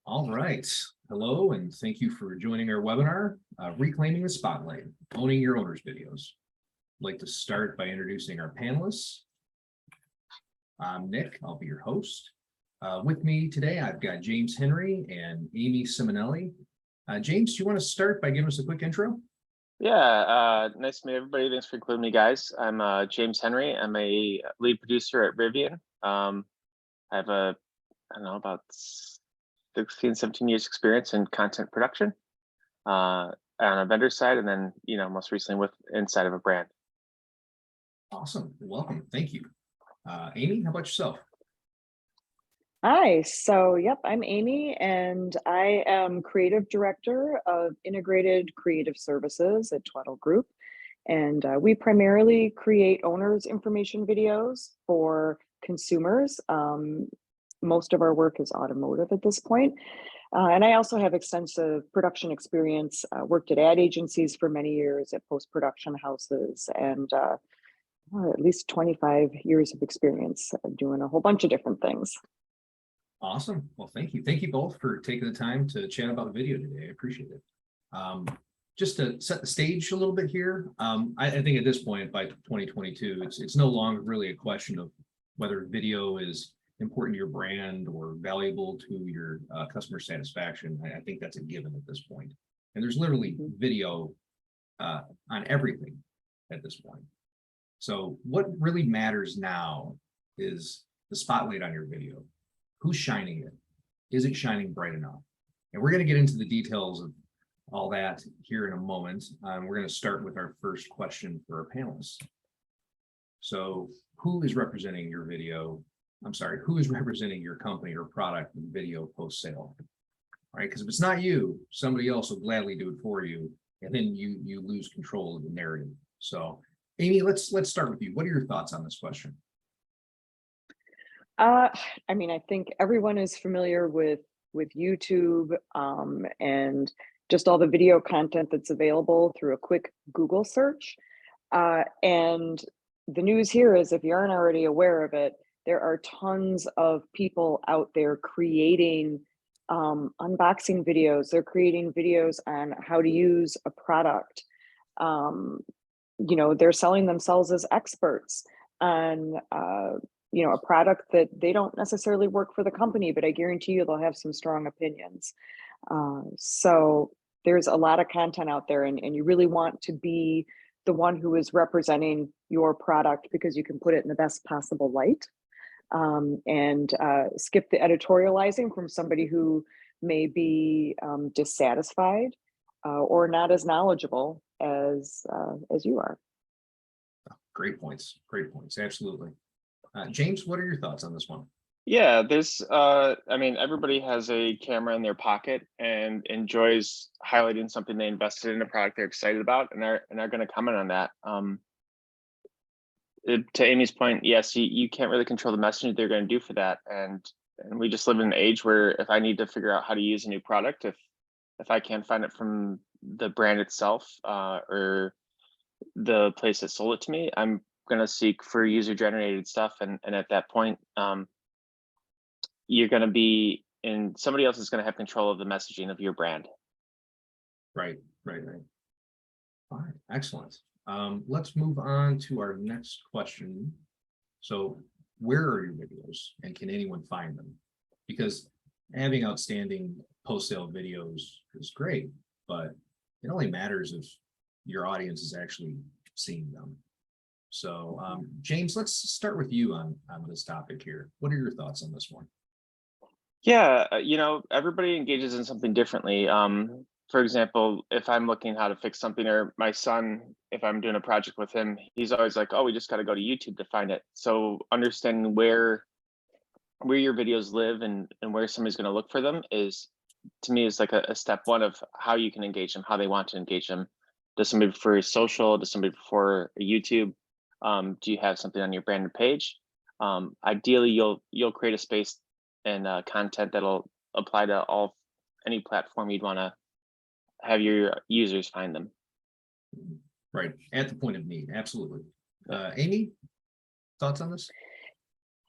All right. Hello, and thank you for joining our webinar, Reclaiming the Spotlight, Owning Your Owner's Videos. I'd like to start by introducing our panelists. I'm Nick, I'll be your host. With me today, I've got James Henry and Amy Simonelli. James, do you want to start by giving us a quick intro? Yeah, nice to meet everybody. Thanks for including me, guys. I'm James Henry. I'm a lead producer at Rivian. I have I don't know, about 16, 17 years experience in content production on a vendor side, and then, most recently with inside of a brand. Awesome. Welcome. Thank you. Amy, how about yourself? Hi, I'm Amy, and I am Creative Director of Integrated Creative Services at Tweddle Group. And we primarily create owners' information videos for consumers. Most of our work is automotive at this point. And I also have extensive production experience, worked at ad agencies for many years, at post-production houses, and at least 25 years of experience doing a whole bunch of different things. Awesome. Well, thank you. Thank you both for taking the time to chat about the video today. I appreciate it. Just to set the stage a little bit here, I think at this point, by 2022, it's no longer really a question of whether video is important to your brand or valuable to your customer satisfaction. I think that's a given at this point. And there's literally video on everything at this point. So what really matters now is the spotlight on your video. Who's shining it? Is it shining bright enough? And we're going to get into the details of all that here in a moment. We're going to start with our first question for our panelists. So who is representing your video? I'm sorry, who is representing your company or product in video post-sale? All right, because if it's not you, somebody else will gladly do it for you, and then you lose control of the narrative. So Amy, let's start with you. What are your thoughts on this question? I think everyone is familiar with YouTube and just all the video content that's available through a quick Google search. And the news here is, if you aren't already aware of it, there are tons of people out there creating unboxing videos. They're creating videos on how to use a product. They're selling themselves as experts on a product that they don't necessarily work for the company, but I guarantee you they'll have some strong opinions. So there's a lot of content out there, and you really want to be the one who is representing your product because you can put it in the best possible light, and skip the editorializing from somebody who may be dissatisfied or not as knowledgeable as you are. Great points. Great points. Absolutely. James, what are your thoughts on this one? Yeah, everybody has a camera in their pocket and enjoys highlighting something they invested in, a product they're excited about, and are going to comment on that. To Amy's point, yes, you can't really control the messaging they're going to do for that, and we just live in an age where if I need to figure out how to use a new product, if I can't find it from the brand itself or the place that sold it to me, I'm going to seek for user-generated stuff, and at that point, you're going to be in somebody else is going to have control of the messaging of your brand. Right. All right, excellent. Let's move on to our next question. So where are your videos, and can anyone find them? Because having outstanding post-sale videos is great, but it only matters if your audience is actually seeing them. So James, let's start with you on this topic here. What are your thoughts on this one? Yeah, everybody engages in something differently. For example, if I'm looking how to fix something, or my son, if I'm doing a project with him, he's always like, oh, we just got to go to YouTube to find it. So understanding where your videos live and where somebody's going to look for them is, to me, is like a step one of how you can engage them, how they want to engage them. Does somebody prefer social? Does somebody prefer YouTube? Do you have something on your branded page? Ideally, you'll create a space and content that'll apply to any platform you'd want to have your users find them. Right, at the point of need, absolutely. Amy, thoughts on this?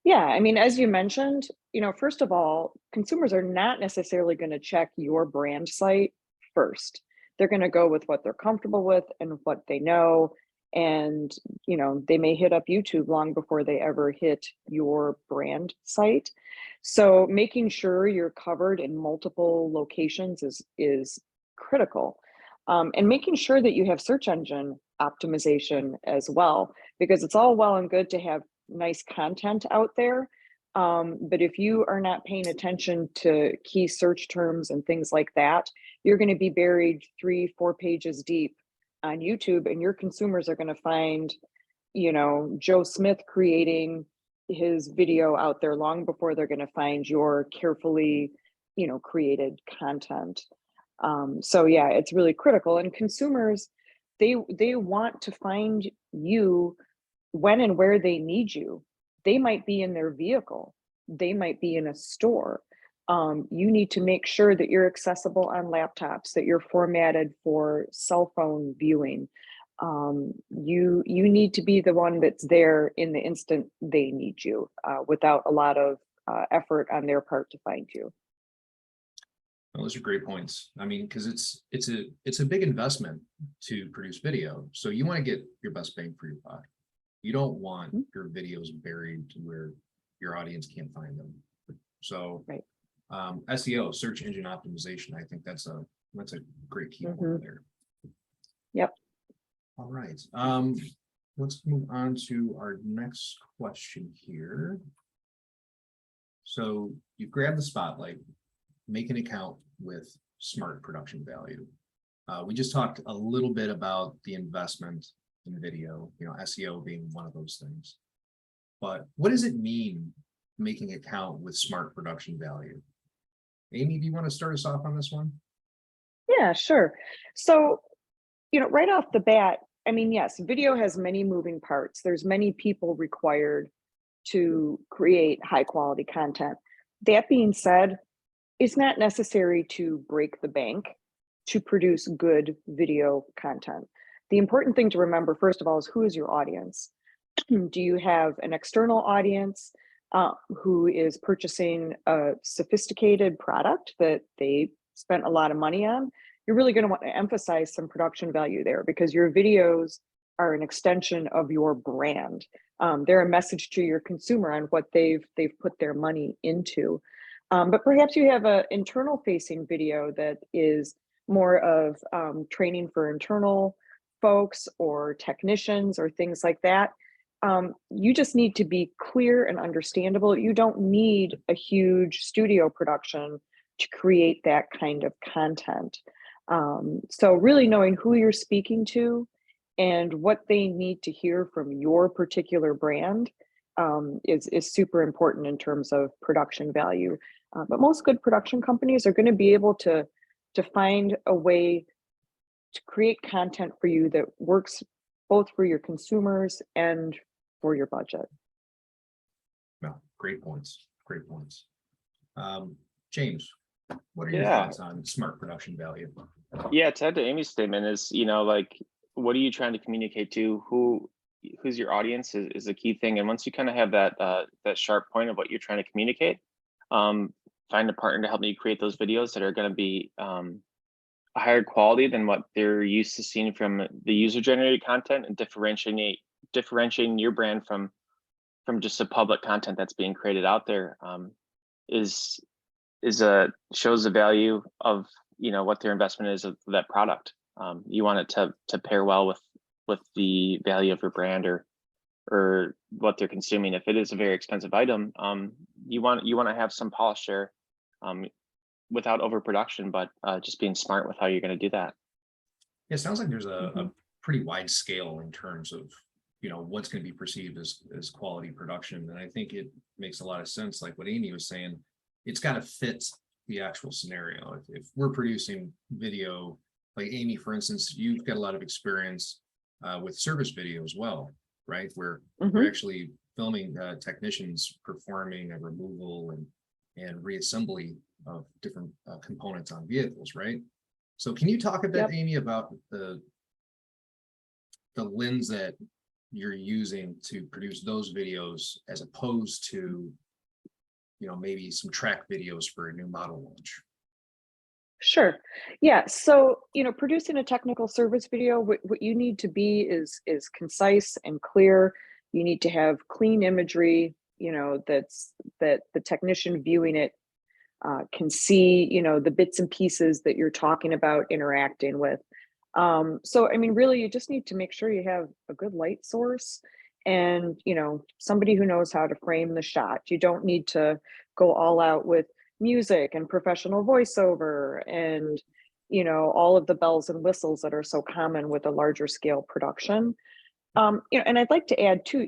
Yeah, I mean, as you mentioned, first of all, consumers are not necessarily going to check your brand site first. They're going to go with what they're comfortable with and what they know. And, they may hit up YouTube long before they ever hit your brand site. So making sure you're covered in multiple locations is critical. And making sure that you have search engine optimization as well, because it's all well and good to have nice content out there. But if you are not paying attention to key search terms and things like that, you're going to be buried 3, 4 pages deep on YouTube, and your consumers are going to find, Joe Smith creating his video out there long before they're going to find your carefully, created content. So yeah, it's really critical. And consumers, they want to find you when and where they need you. They might be in their vehicle, they might be in a store. You need to make sure that you're accessible on laptops, that you're formatted for cell phone viewing. You need to be the one that's there in the instant they need you, without a lot of effort on their part to find you. Well, those are great points. I mean, because it's a big investment to produce video. So you want to get your best bang for your buck. You don't want Mhm. your videos buried to where your audience can't find them. So Right. SEO, search engine optimization, I think that's a great key point Mhm. there. Yep. All right. Let's move on to our next question here. So you grab the spotlight, make an account with smart production value. We just talked a little bit about the investment in video, SEO being one of those things. But what does it mean making an account with smart production value? Amy, do you want to start us off on this one? Yeah, sure. So, right off the bat, I mean, yes, video has many moving parts. There's many people required to create high quality content. That being said, it's not necessary to break the bank to produce good video content. The important thing to remember, first of all, is who is your audience? Do you have an external audience who is purchasing a sophisticated product that they spent a lot of money on? You're really going to want to emphasize some production value there, because your videos are an extension of your brand. They're a message to your consumer on what they've put their money into. But perhaps you have an internal facing video that is more of training for internal folks or technicians or things like that. You just need to be clear and understandable. You don't need a huge studio production to create that kind of content. So really knowing who you're speaking to and what they need to hear from your particular brand is super important in terms of production value. But most good production companies are going to be able to find a way to create content for you that works both for your consumers and for your budget. No, great points. Great points. James, what are your Yeah. thoughts on smart production value? Yeah, to add to Amy's statement is, like, what are you trying to communicate to? Who's your audience is a key thing. And once you kind of have that sharp point of what you're trying to communicate, find a partner to help you create those videos that are going to be a higher quality than what they're used to seeing from the user generated content, and differentiating your brand from just the public content that's being created out there, is shows the value of what their investment is of that product. You want it to pair well with the value of your brand or what they're consuming. If it is a very expensive item, you want to have some polish there, without overproduction, but just being smart with how you're going to do that. It sounds like there's a Mhm. pretty wide scale in terms of what's going to be perceived as quality production, and I think it makes a lot of sense. Like what Amy was saying, it's got to fit the actual scenario. If we're producing video, like Amy, for instance, you've got a lot of experience with service video as well, right? Where you're Mhm. actually filming technicians performing a removal and reassembly of different components on vehicles, right? So can you talk a bit, Yep. Amy, about the lens that you're using to produce those videos as opposed to, maybe some track videos for a new model launch? Sure. Yeah. So, producing a technical service video, what you need to be is concise and clear. You need to have clean imagery, that the technician viewing it can see, the bits and pieces that you're talking about interacting with. So, I mean, really, you just need to make sure you have a good light source and, somebody who knows how to frame the shot. You don't need to go all out with music and professional voiceover and, all of the bells and whistles that are so common with a larger scale production. And I'd like to add too,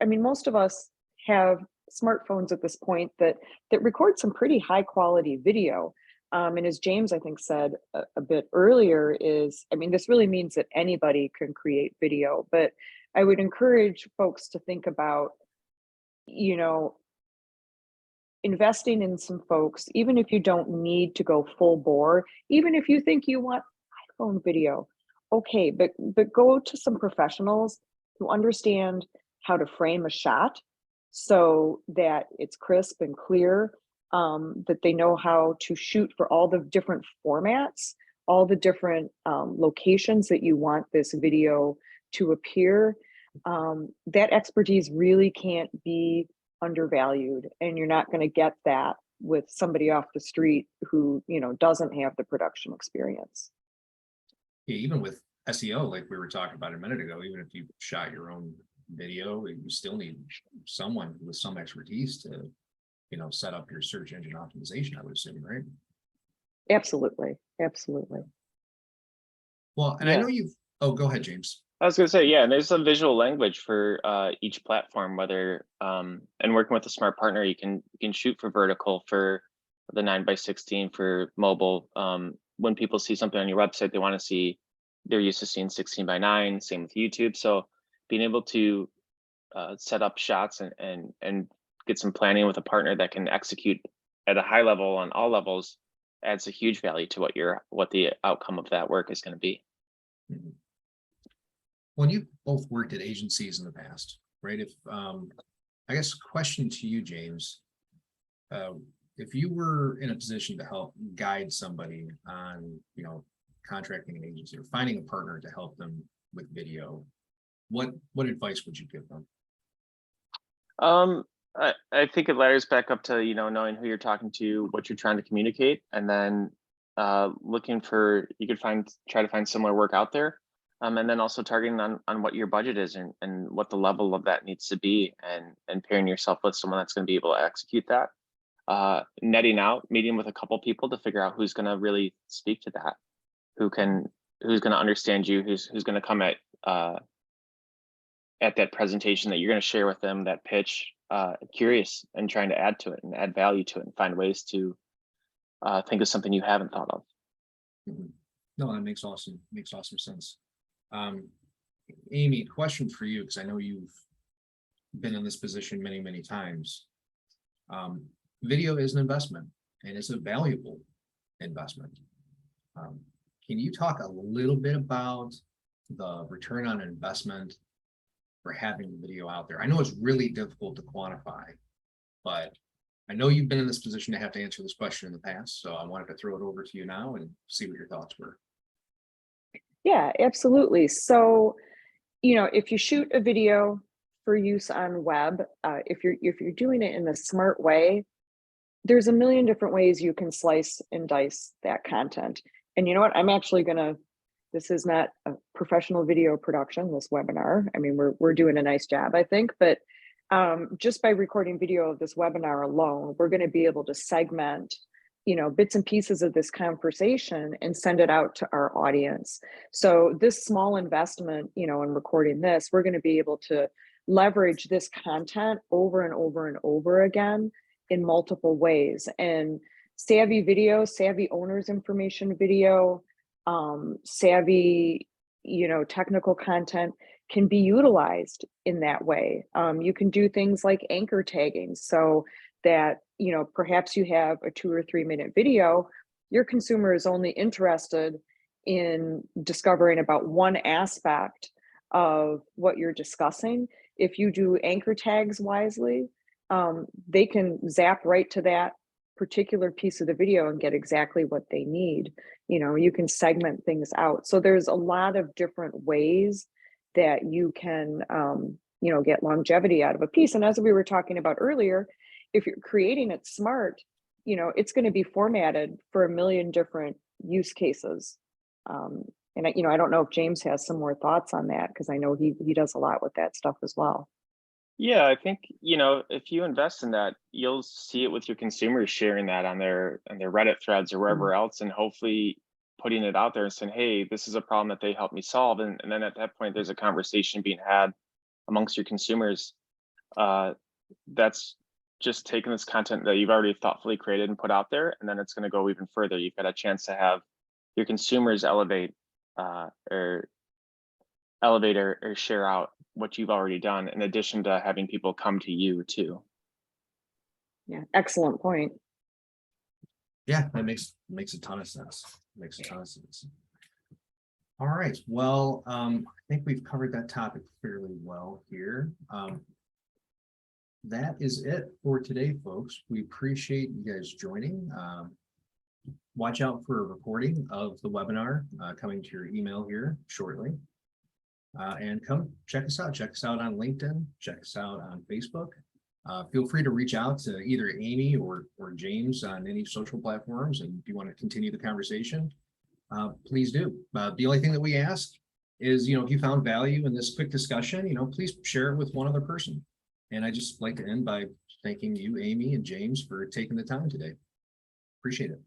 I mean, most of us have smartphones at this point that record some pretty high quality video. And as James, I think, said a bit earlier, I mean, this really means that anybody can create video, but I would encourage folks to think about, investing in some folks, even if you don't need to go full bore, even if you think you want iPhone video, okay, but go to some professionals who understand how to frame a shot so that it's crisp and clear, that they know how to shoot for all the different formats, all the different locations that you want this video to appear. That expertise really can't be undervalued, and you're not going to get that with somebody off the street who, doesn't have the production experience. Yeah, even with SEO, like we were talking about a minute ago, even if you shot your own video, you still need someone with some expertise to, set up your search engine optimization, I would assume, right? Absolutely. Absolutely. Well, and I Yeah. know go ahead, James. I was gonna say, yeah, and there's some visual language for each platform, whether and working with a smart partner, you can shoot for vertical for the 9x16 for mobile. When people see something on your website, they're used to seeing 16:9, same with YouTube. So being able to set up shots and get some planning with a partner that can execute at a high level on all levels adds a huge value to what the outcome of that work is going to be. Mhm. When you both worked at agencies in the past, right? If I guess question to you, James, if you were in a position to help guide somebody on, contracting an agency or finding a partner to help them with video, what advice would you give them? I think it ladders back up to, knowing who you're talking to, what you're trying to communicate, and then try to find similar work out there. And then also targeting on what your budget is and what the level of that needs to be, and pairing yourself with someone that's going to be able to execute that. Netting out, meeting with a couple people to figure out who's going to really speak to that, who's going to understand you, who's going to come at that presentation that you're going to share with them, that pitch, curious and trying to add to it and add value to it and find ways to think of something you haven't thought of. Mhm. No, that makes awesome sense. Amy, question for you, because I know you've been in this position many, many times. Video is an investment, and it's a valuable investment. Can you talk a little bit about the return on investment for having the video out there? I know it's really difficult to quantify, but I know you've been in this position to have to answer this question in the past, so I wanted to throw it over to you now and see what your thoughts were. Yeah, absolutely. So, if you shoot a video for use on web, if you're doing it in a smart way, there's a million different ways you can slice and dice that content. And you know what? This is not a professional video production, this webinar. I mean, we're doing a nice job, I think, but just by recording video of this webinar alone, we're going to be able to segment, bits and pieces of this conversation and send it out to our audience. So this small investment, in recording this, we're going to be able to leverage this content over and over and over again in multiple ways. And savvy owner's information video, savvy, technical content can be utilized in that way. You can do things like anchor tagging so that, perhaps you have a 2 or 3 minute video, your consumer is only interested in discovering about one aspect of what you're discussing. If you do anchor tags wisely, they can zap right to that particular piece of the video and get exactly what they need. You know, you can segment things out. So there's a lot of different ways that you can, you know, get longevity out of a piece. And as we were talking about earlier, if you're creating it smart, you know, it's going to be formatted for a million different use cases. And I, you know, I don't know if James has some more thoughts on that, because I know he does a lot with that stuff as well. Yeah, I think, you know, if you invest in that, you'll see it with your consumers sharing that on their Reddit threads or wherever else, and hopefully putting it out there and saying, hey, this is a problem that they helped me solve. And then at that point, there's a conversation being had amongst your consumers. That's just taking this content that you've already thoughtfully created and put out there, and then it's going to go even further. You've got a chance to have your consumers elevate or share out what you've already done, in addition to having people come to you too. Yeah, excellent point. Yeah, that makes a ton of sense. Makes a ton of sense. All right, well, I think we've covered that topic fairly well here. That is it for today, folks. We appreciate you guys joining. Watch out for a recording of the webinar coming to your email here shortly. And come check us out. Check us out on LinkedIn. Check us out on Facebook. Feel free to reach out to either Amy or James on any social platforms. And if you want to continue the conversation, please do. The only thing that we ask is, you know, if you found value in this quick discussion, you know, please share it with one other person. And I just like to end by thanking you, Amy and James, for taking the time today. Appreciate it.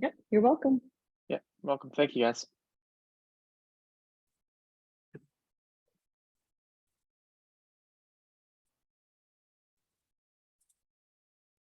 Yep, you're welcome. Yeah, welcome. Thank you, guys.